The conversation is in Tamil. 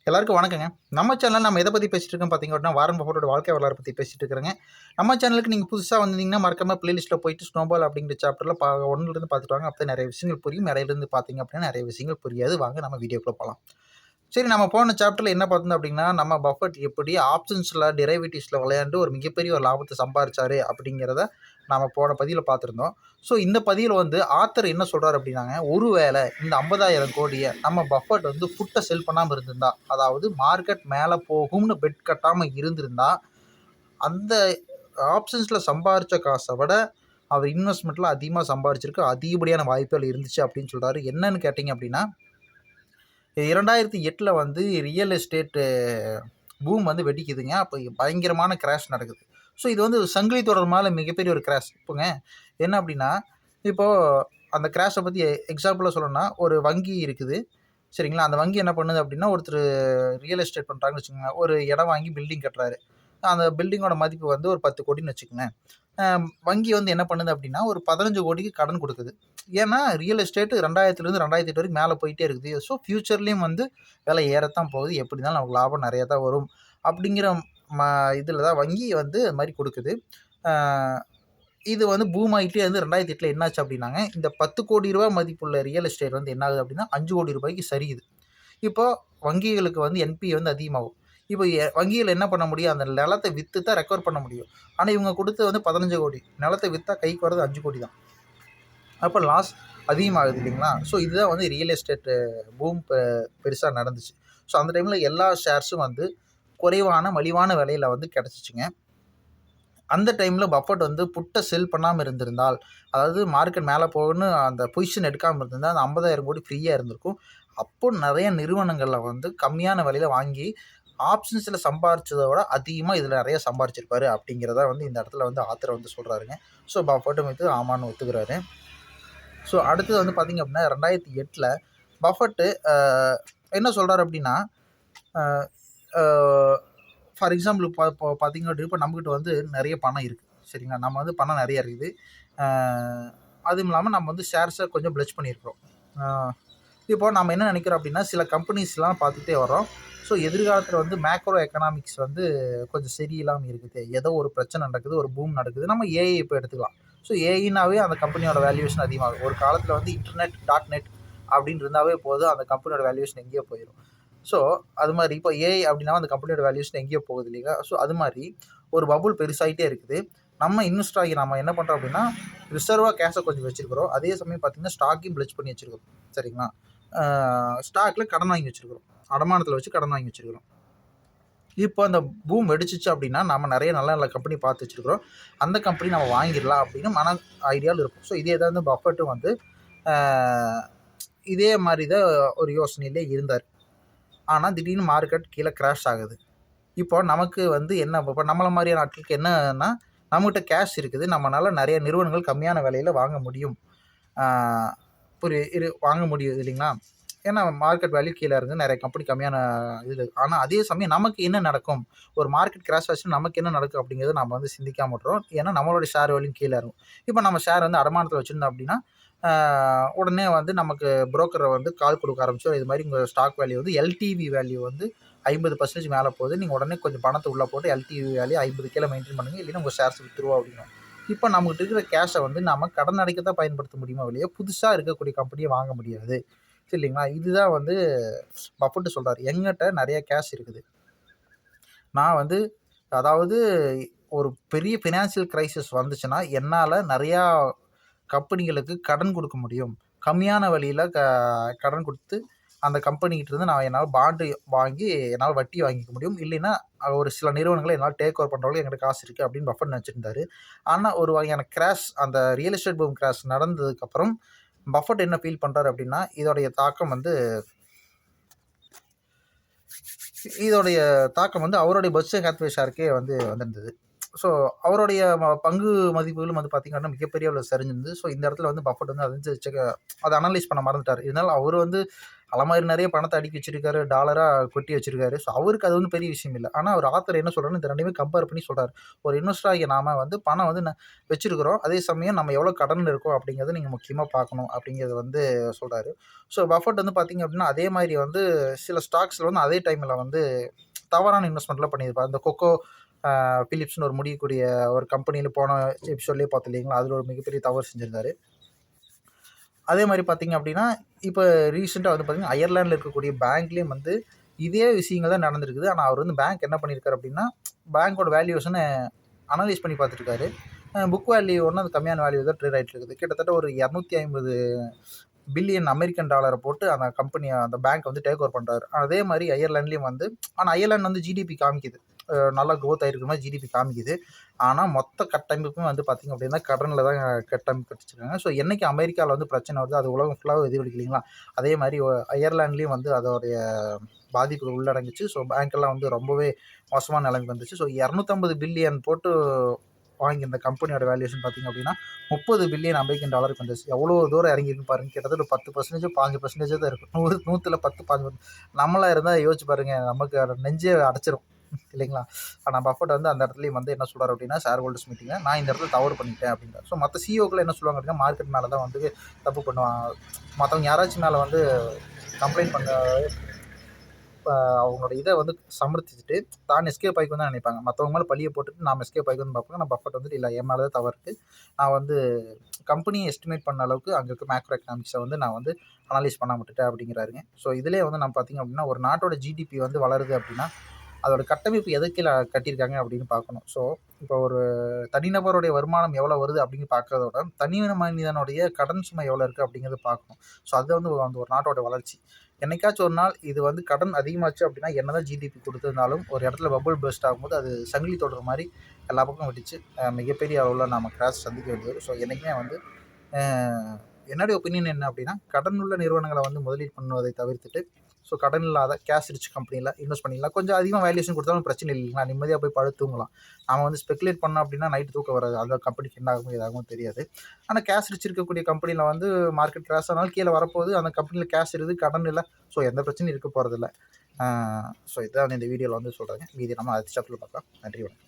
எல்லாருக்கும் வணக்கங்க. நம்ம சேனல்ல நம்ம எத பத்தி பேசிட்டு இருக்கோம் பார்த்தீங்க அப்படின்னா, வாரன் பஃபட்டோட வாழ்க்கை வரலாறு பத்தி பேசிட்டு இருக்கிறேங்க. நம்ம சேனலுக்கு நீங்க புதுசா வந்திருந்தீங்கன்னா, மறக்காம பிளேலிஸ்ட்ல போயிட்டு ஸ்னோபால் அப்படிங்கிற சாப்டர்ல 1லிருந்து பார்த்துட்டு வாங்க. அப்பதான் நெறைய விஷயங்கள் புரியும். இடையிலிருந்து பார்த்தீங்க அப்படின்னா, நெறைய விஷயங்கள் புரியாது. வாங்க நம்ம வீடியோக்குள்ள போலாம். சரி, நம்ம போன சாப்டர்ல என்ன பார்த்தோம் அப்படின்னா, நம்ம பஃபட் எப்படி ஆப்ஷன்ஸ்ல, டெரிவேட்டிவ்ஸ்ல விளையாண்டு ஒரு மிகப்பெரிய ஒரு லாபத்த சம்பாரிச்சாரு அப்படிங்கிறத நாம போன பதிவுல பார்த்திருந்தோம். ஸோ இந்த பதிவுல வந்து ஆத்தர் என்ன சொல்றாரு அப்படின்னாங்க, ஒருவேளை இந்த 50,000 கோடிய நம்ம பஃபட் வந்து புட்ட செல் பண்ணாம இருந்திருந்தா, அதாவது மார்க்கெட் மேல போகும்னு பெட் கட்டாம இருந்திருந்தா, அந்த ஆப்ஷன்ஸ்ல சம்பாரிச்ச காச விட அவர் இன்வெஸ்ட்மென்ட்ல அதிகமா சம்பாரிச்சிருக்க அதிகப்படியான வாய்ப்புகள் இருந்துச்சு அப்படின்னு சொல்றாரு. என்னன்னு கேட்டீங்க அப்படின்னா, 2008ல வந்து ரியல் எஸ்டேட் பூம் வந்து வெடிக்குதுங்க. அப்போ பயங்கரமான கிராஷ் நடக்குது. ஸோ இது வந்து சங்கிலி தொடர் மேல மிகப்பெரிய ஒரு கிராஷ். இப்போங்க என்ன அப்படின்னா, இப்போ அந்த கிராஷ பத்தி எக்ஸாம்பிளா சொல்லணும்னா, ஒரு வங்கி இருக்குது. சரிங்களா? அந்த வங்கி என்ன பண்ணுது அப்படின்னா, ஒருத்தர் ரியல் எஸ்டேட் பண்றாங்கன்னு வச்சுக்கோங்க. ஒரு இடம் வாங்கி பில்டிங் கட்டுறாரு. அந்த பில்டிங்கோட மதிப்பு வந்து ஒரு 10 கோடின்னு வச்சுக்கங்களேன். வங்கி வந்து என்ன பண்ணுது அப்படின்னா, ஒரு 15 கோடிக்கு கடன் குடுக்குது. ஏன்னா, ரியல் எஸ்டேட் 2000லேருந்து 2008 வரைக்கும் மேல போயிட்டே இருக்குது. ஸோ, ஃபியூச்சர்லயும் வந்து விலை ஏறத்தான் போகுது. எப்படி இருந்தாலும் நமக்கு லாபம் நெறையா தான் வரும். அப்படிங்கிற ம இதில தான் வங்கி வந்து அது மாரி குடுக்குது. அ இது வந்து பூம் ஆயிட்டே வந்து 2008ல என்னாச்சு அப்படின்னாங்க, இந்த ரூ. 10,00,00,000 மதிப்புள்ள ரியல் எஸ்டேட் வந்து என்ன ஆகுது அப்படின்னா, ரூ. 5,00,00,000க்கு சரியுது. இப்போ வங்கிகளுக்கு வந்து என்பிஏ வந்து அதிகமாகும். இப்போ வங்கிகள் என்ன பண்ண முடியும்? அந்த நிலத்த வித்து தான் ரெக்கவர் பண்ண முடியும். ஆனா, இவங்க குடுத்தது வந்து 15,00,00,000. நிலத்த வித்தா கைக்கு வர்றது 5,00,00,000 தான். அப்ப லாஸ் அதிகமாகுது இல்லைங்களா? ஸோ இதுதான் வந்து ரியல் எஸ்டேட் பூம் பெருசா நடந்துச்சு. ஸோ அந்த டைம்ல எல்லா ஷேர்ஸும் வந்து குறைவான, மலிவான விலையில வந்து கிடைச்சுச்சுங்க. அந்த டைம்ல பஃபட் வந்து புட்ட செல் பண்ணாம இருந்திருந்தால், அதாவது மார்க்கெட் மேல போகும்னு அந்த பொசிஷன் எடுக்காம இருந்திருந்தா, அந்த 50,000 கோடி ஃப்ரீயா இருந்திருக்கும். அப்போ நெறைய நிறுவனங்கள்ல வந்து கம்மியான விலையில வாங்கி, ஆப்ஷன்ஸ்ல சம்பாரிச்சத விட அதிகமா இதுல நெறைய சம்பாரிச்சிருப்பாரு அப்படிங்கிறத வந்து இந்த இடத்துல வந்து ஆத்தர் வந்து சொல்றாருங்க. ஸோ பஃபட்டும் இது ஆமான்னு ஒத்துக்கிறாரு. ஸோ அடுத்தது வந்து பார்த்தீங்க அப்படின்னா 2008ல பஃபட்டு என்ன சொல்றாரு அப்படின்னா, அ அ ஃபார் எக்ஸாம்பிள் இப்போ பார்த்தீங்க அப்படின்னா, இப்போ நம்மகிட்ட வந்து நெறைய பணம் இருக்கு. சரிங்களா? நம்ம வந்து பணம் நெறைய இருக்குது. அ அதுவும் இல்லாம நம்ம வந்து ஷேர்ஸ கொஞ்சம் பிளட்ஜ் பண்ணியிருக்கிறோம். அ இப்போ நம்ம என்ன நெனைக்கிறோம் அப்படின்னா, சில கம்பெனிஸ்லாம் பார்த்துட்டே வர்றோம். ஸோ எதிர்காலத்தில வந்து மேக்ரோ எக்கனாமிக்ஸ் வந்து கொஞ்சம் சரியில்லாம இருக்குது. ஏதோ ஒரு பிரச்சனை நடக்குது, ஒரு பூம் நடக்குது. நம்ம ஏஐ இப்போ எடுத்துக்கலாம். ஸோ ஏஐனாவே அந்த கம்பெனியோட வேல்யூவேஷன் அதிகமாகும். ஒரு காலத்தில வந்து இன்டர்நெட், டாட் நெட் அப்படின்னு இருந்தாவே போதும், அந்த கம்பெனியோட வேல்யூவேஷன் எங்கேயோ போயிரும். ஸோ அது மாரி இப்போ ஏஐ அப்படின்னா அந்த கம்பெனியோட வேல்யூவேஷன் எங்கேயோ போகுது இல்லைங்களா? ஸோ அது மாரி ஒரு பபுள் பெருசாயிட்டே இருக்குது. நம்ம இன்வெஸ்ட் ஆகி நம்ம என்ன பண்றோம் அப்படின்னா, ரிசர்வா கேஷ கொஞ்சம் வச்சிருக்கிறோம். அதே சமயம் பார்த்தீங்கன்னா, ஸ்டாக்கையும் பிளட்ஜ் பண்ணி வச்சிருக்கிறோம். சரிங்களா? ஸ்டாக்ல கடன் வாங்கி வச்சிருக்கிறோம். அடமானத்தில வச்சு கடன் வாங்கி வச்சிருக்கிறோம். இப்போ அந்த பூம் வெடிச்சுச்சு அப்படின்னா, நம்ம நெறைய நல்ல நல்ல கம்பெனி பார்த்து வச்சிருக்கிறோம். அந்த கம்பெனி நம்ம வாங்கிடலாம் அப்படின்னு ஐடியால இருப்போம். ஸோ இதே தான் வந்து பஃபட்டும் வந்து அ இதே மாரி தான் ஒரு யோசனையிலே இருந்தாரு. ஆனா திடீர்னு மார்க்கெட் கீழ கிராஷ் ஆகுது. இப்போ நமக்கு வந்து என்ன இப்போ நம்மள மாரியான ஆட்களுக்கு என்னன்னா, நம்மகிட்ட கேஷ் இருக்குது. நம்மனால நெறைய நிறுவனங்கள் கம்மியான விலையில வாங்க முடியும். ஆ வாங்க முடியுது இல்லைங்களா? ஏன்னா மார்க்கெட் வேல்யூ கீழ இருக்கு. நெறைய கம்பெனி கம்மியான இது. ஆனா அதே சமயம் நமக்கு என்ன நடக்கும்? ஒரு மார்க்கெட் கிராஷ் ஆச்சுன்னா நமக்கு என்ன நடக்கும் அப்படிங்கிறத நம்ம வந்து சிந்திக்காம விட்டுறோம். ஏன்னா நம்மளோட ஷேர் வேல்யூ கீழ இருக்கும். இப்போ நம்ம ஷேர் வந்து அடமானத்தில வச்சிருந்தோம் அப்படின்னா, ஆ உடனே வந்து நமக்கு புரோக்கர் வந்து கால் குடுக்க ஆரம்பிச்சுரும். இது மாரி உங்க ஸ்டாக் வேல்யூ வந்து எல்டிவி வேல்யூ வந்து 50% மேல போகுது. நீங்க உடனே கொஞ்சம் பணத்த உள்ள போட்டு எல்டிவி வேல்யூ 50 கீழ மெயின்டெயின் பண்ணுங்க. இல்லைன்னா உங்க ஷேர்ஸ் வித்துருவோம் அப்படிங்கிறோம். இப்ப நம்மகிட்ட இருக்கிற கேஷ வந்து நாம கடன் அடைக்க தான் பயன்படுத்த முடியுமே ஒழிய, புதுசா இருக்கக்கூடிய கம்பெனிய வாங்க முடியாது. இல்லைங்களா? இதுதான் வந்து பஃபட் சொல்றாரு. என்கிட்ட நெறைய கேஷ் இருக்குது. நான் வந்து அதாவது ஒரு பெரிய ஃபினான்சியல் கிரைசிஸ் வந்துச்சுன்னா, என்னால நெறையா கம்பெனிகளுக்கு கடன் குடுக்க முடியும். கம்மியான வழியில கடன் குடுத்து, அந்த கம்பெனிகிட்ட இருந்து என்னால பாண்ட் வாங்கி என்னால வட்டி வாங்கிக்க முடியும். இல்லைன்னா, ஒரு சில நிறுவனங்கள என்னால டேக் ஓவர் பண்ற அளவுக்கு என்கிட்ட காசு இருக்கு அப்படின்னு பஃபட் நெனச்சிருந்தாரு. ஆனா, ஒரு வகையான கிராஷ் அந்த ரியல் எஸ்டேட் பூம் கிராஷ் நடந்ததுக்கப்புறம், பஃபட் என்ன ஃபீல் பண்றாரு அப்படின்னா, இதோடைய தாக்கம் வந்து அவருடைய பெர்க்ஷயர் ஹேத்வே ஷேருக்கே வந்து வந்திருந்தது. ஸோ அவருடைய பங்கு மதிப்புகளும் வந்து பார்த்தீங்கன்னா மிகப்பெரிய அளவுல சரிஞ்சிருந்தது. ஸோ இந்த இடத்துல வந்து பஃபெட் வந்து அத அனலைஸ் பண்ண மறந்துட்டாரு. இதனால அவரு வந்து அலமாரி நெறைய பணத்த அடுக்கி வச்சிருக்காரு. டாலரா கொட்டி வச்சிருக்காரு. ஸோ அவருக்கு அது ஒண்ணும் பெரிய விஷயம் இல்ல. ஆனா அவர் ஆத்தர் என்ன சொல்றாருன்னா, இந்த 2யுமே கம்பேர் பண்ணி சொல்றாரு. ஒரு இன்வெஸ்டர் ஆகிய நாம வந்து பணம் வந்து வச்சிருக்கிறோம். அதே சமயம் நம்ம எவ்வளோ கடன்ல இருக்கோம் அப்படிங்கிறத நீங்க முக்கியமா பார்க்கணும் அப்படிங்கிறது வந்து சொல்றாரு. ஸோ பஃபெட் வந்து பார்த்தீங்க அப்படின்னா, அதே மாரி வந்து சில ஸ்டாக்ஸ்ல வந்து அதே டைம்ல வந்து தவறான இன்வெஸ்ட்மென்ட்லாம் பண்ணியிருப்பாரு. இந்த கொக்கோ பிலிப்ஸ்ன்னு ஒரு முடியக்கூடிய ஒரு கம்பெனியில போன எபிசோட்லயே பார்த்தோம் இல்லைங்களா? அதுல ஒரு மிகப்பெரிய தவறு செஞ்சிருந்தாரு. அதே மாரி பார்த்தீங்க அப்படின்னா, இப்ப ரீசென்ட்டா வந்து பார்த்தீங்கன்னா, அயர்லாந்துல இருக்கக்கூடிய பேங்க்லயும் வந்து இதே விஷயங்கள் தான் நடந்திருக்குது. ஆனா அவர் வந்து பேங்க் என்ன பண்ணியிருக்காரு அப்படின்னா, பேங்கோட வேல்யூவேஷன அனலைஸ் பண்ணி பார்த்துருக்காரு. புக் வேல்யூ ஒண்ணு அது கம்மியான வேல்யூ தான் ட்ரேட் ஆயிட்டு இருக்குது. கிட்டத்தட்ட ஒரு 250 பில்லியன் அமெரிக்கன் டாலர போட்டு அந்த கம்பெனிய அந்த பேங்க் வந்து டேக் ஓவர் பண்றாரு. அதே மாரி அயர்லாண்ட்லயும் வந்து ஆனா அயர்லாந்து வந்து ஜிடிபி காமிக்குது. நல்லா குரோத் ஆயிருக்கிற மாரி ஜிடிபி காமிக்குது. ஆனா மொத்த கட்டமைப்புமே வந்து பார்த்தீங்க அப்படின்னா, கடன்ல தான் கட்டமைப்பு வச்சிருக்காங்க. ஸோ என்னைக்கு அமெரிக்கால வந்து பிரச்சனை வருது, அது உலகம் ஃபுல்லாவே எதிரொலிக்கும் இல்லைங்களா? அதே மாரி அயர்லாண்ட்லயும் வந்து அதோடைய பாதிப்புகள் உள்ளடங்குச்சு. ஸோ பேங்க் எல்லாம் வந்து ரொம்பவே மோசமான நிலைமைக்கு வந்துச்சு. ஸோ 250 பில்லியன் போட்டு வாங்கி இந்த கம்பெனியோட வேல்யூவேஷன் பார்த்தீங்க அப்படின்னா, 30 பில்லியன் அமெரிக்கன் டாலருக்கு வந்துருச்சு. எவ்வளோ தூரம் இறங்கியிருக்குன்னு பாருங்க. கிட்டத்தட்ட 10% 5% தான் இருக்கும். 100ல 10, 15 நம்மளா இருந்தா யோசிச்சு பாருங்க. நமக்கு நெஞ்சே அடைச்சிரும். இல்லைங்களா? ஆனா பஃபெட் வந்து அந்த இடத்துலயும் வந்து என்ன சொல்றாரு அப்படின்னா, ஷேர் ஹோல்டர்ஸ் மீட்டிங்ல நான் இந்த இடத்துல தவறு பண்ணிட்டேன் அப்படின்றாரு. ஸோ மத்த சிஇஓக்கள் என்ன சொல்லுவாங்க அப்படின்னா, மார்க்கெட் மேல தான் வந்து தப்பு பண்ணுவாங்க. மத்தவங்க யாராச்சும் மேல வந்து கம்ப்ளைண்ட் பண்ண அவங்களோட இத வந்து சமர்ப்பிச்சுட்டு, தான் எஸ்கேப் ஆயிக்கணும்னு தான் நினைப்பாங்க. மத்தவங்க மேல பழிய போட்டுட்டு நாம எஸ்கேப் ஆயிக்கணும்னு பார்ப்பாங்க. ஆனா பஃபெட் வந்துட்டு இல்ல என் மேல தான் தவறு இருக்கு. நான் வந்து கம்பெனிய எஸ்டிமேட் பண்ண அளவுக்கு அங்க இருக்க மேக்ரோ எக்கனாமிக்ஸ வந்து நான் வந்து அனலைஸ் பண்ணாம விட்டுட்டேன் அப்படிங்கிறாருங்க. ஸோ இதிலேயே வந்து நம்ம பார்த்தீங்க அப்படின்னா, ஒரு நாட்டோட ஜிடிபி வந்து வளருது அப்படின்னா, அதோட கட்டமைப்பு எதுக்கு கீழ கட்டியிருக்காங்க அப்படின்னு பார்க்கணும். ஸோ இப்போ ஒரு தனிநபருடைய வருமானம் எவ்வளோ வருது அப்படின்னு பார்க்கறத விட, தனி மனிதனுடைய கடன் சுமை எவ்வளோ இருக்கு அப்படிங்கிறத பார்க்கணும். ஸோ அது வந்து அந்த ஒரு நாட்டோட வளர்ச்சி. என்னைக்காச்சும் ஒரு நாள் இது வந்து கடன் அதிகமாச்சு அப்படின்னா, என்னதான் ஜிடிபி குடுத்திருந்தாலும், ஒரு இடத்துல பபிள் பர்ஸ்ட் ஆகும்போது, அது சங்கிலி தொடர் மாரி எல்லா பக்கமும் வெடிச்சு, மிகப்பெரிய அளவுல நாம கிராஷ் சந்திக்க வேண்டியது வரும். ஸோ என்னைக்குமே வந்து அ என்னுடைய ஒப்பீனியன் என்ன அப்படின்னா, கடன் உள்ள நிறுவனங்கள வந்து முதலீடு பண்ணுவதை தவிர்த்துட்டு, ஸோ கடன் இல்லாத கேஷ் ரிச் கம்பெனில இன்வெஸ்ட் பண்ணிக்கலாம். கொஞ்சம் அதிகமா வேல்யூவேஷன் குடுத்தாலும் பிரச்சனை இல்லைங்களா? நிம்மதியா போய் படுத்து தூங்கலாம். நாம வந்து ஸ்பெகுலேட் பண்ணோம் அப்படின்னா, நைட் தூக்கம் வராது. அந்த கம்பெனிக்கு என்ன ஆகுமோ, ஏதாகுமோ தெரியாது. ஆனா கேஷ் ரிச் இருக்கக்கூடிய கம்பெனில வந்து மார்க்கெட் கிராஷ் ஆனாலும் கீழ வரப்போகுது. அந்த கம்பெனில கேஷ் இருக்குது, கடன் இல்ல. ஸோ எந்த பிரச்சனையும் இருக்க போறதில்ல. ஸோ இதான் இந்த வீடியோல வந்து சொல்றேங்க. மீதி நம்ம அடுத்த சாப்டர்ல பார்க்கலாம். நன்றி, வணக்கம்.